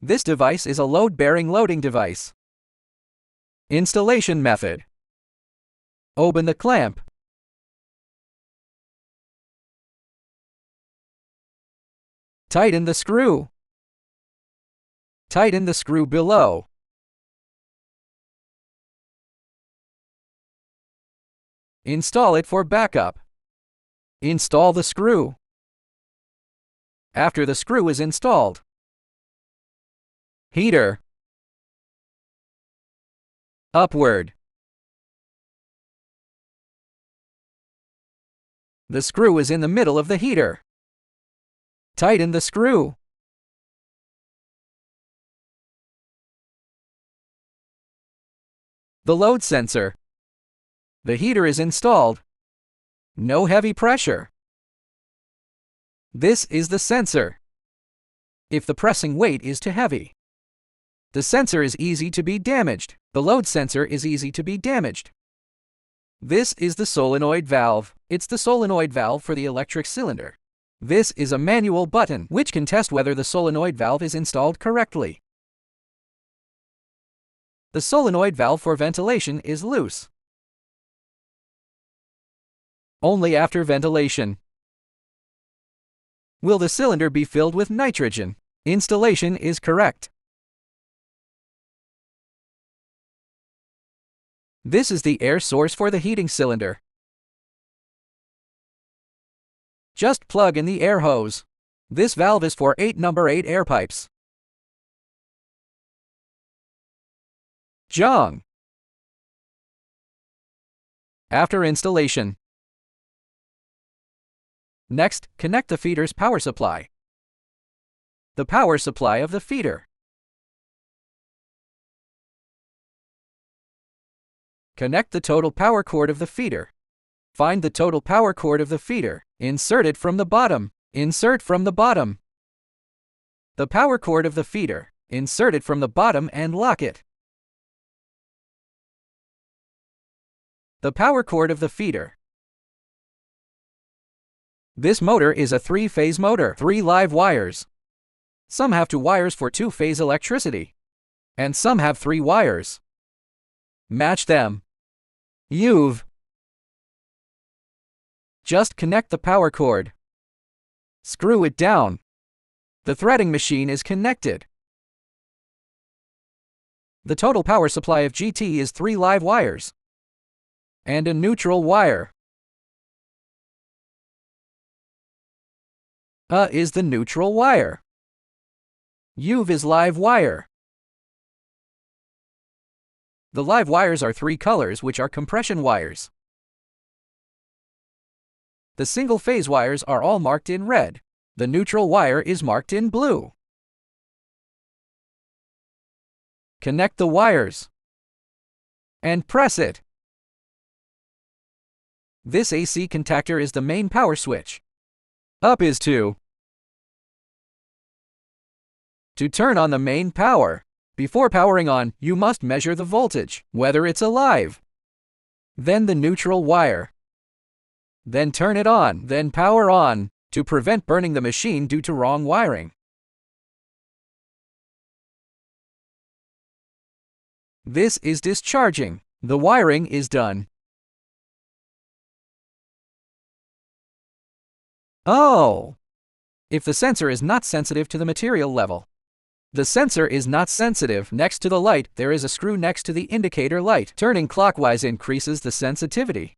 This device is a load-bearing loading device. Installation method. Open the clamp. Tighten the screw. Tighten the screw below. Install it for backup. Install the screw. After the screw is installed, heater, upward. The screw is in the middle of the heater. Tighten the screw. The load sensor. The heater is installed. No heavy pressure. This is the sensor. If the pressing weight is too heavy, the sensor is easy to be damaged. The load sensor is easy to be damaged. This is the solenoid valve. It's the solenoid valve for the electric cylinder. This is a manual button which can test whether the solenoid valve is installed correctly. The solenoid valve for ventilation is loose. Only after ventilation will the cylinder be filled with nitrogen. Installation is correct. This is the air source for the heating cylinder. Just plug in the air hose. This valve is for number 8 air pipes. Jong. After installation. Next, connect the feeder's power supply. The power supply of the feeder. Connect the total power cord of the feeder. Find the total power cord of the feeder. Insert it from the bottom. Insert from the bottom. The power cord of the feeder. Insert it from the bottom and lock it. The power cord of the feeder. This motor is a 3-phase motor, 3 live wires. Some have 2 wires for 2-phase electricity, and some have 3 wires. Match them. Just connect the power cord. Screw it down. The threading machine is connected. The total power supply of GT is 3 live wires and a neutral wire. Is the neutral wire. UV is live wire. The live wires are 3 colors, which are compression wires. The single-phase wires are all marked in red. The neutral wire is marked in blue. Connect the wires and press it. This AC contactor is the main power switch. Up is to turn on the main power. Before powering on, you must measure the voltage, whether it's alive. Then the neutral wire. Then turn it on, then power on, to prevent burning the machine due to wrong wiring. This is discharging. The wiring is done. Oh! If the sensor is not sensitive to the material level. The sensor is not sensitive. Next to the light, there is a screw next to the indicator light. Turning clockwise increases the sensitivity,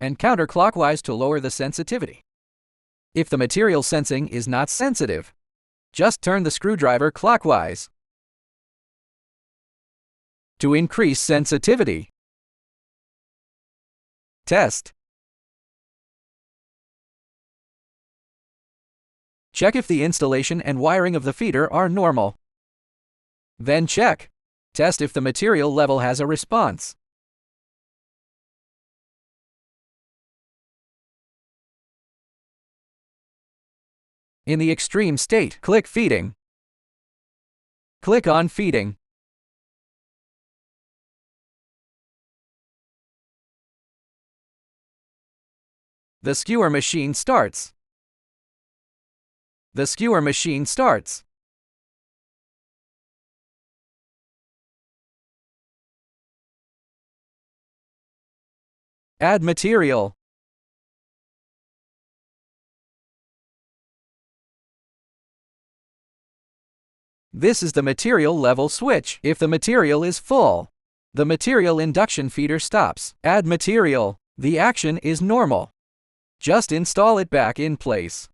and counterclockwise to lower the sensitivity. If the material sensing is not sensitive, just turn the screwdriver clockwise to increase sensitivity. Test. Check if the installation and wiring of the feeder are normal. Then check. Test if the material level has a response. In the extreme state, click Feeding. Click on Feeding. The skewer machine starts. The skewer machine starts. Add material. This is the material level switch. If the material is full, the material induction feeder stops. Add material. The action is normal. Just install it back in place.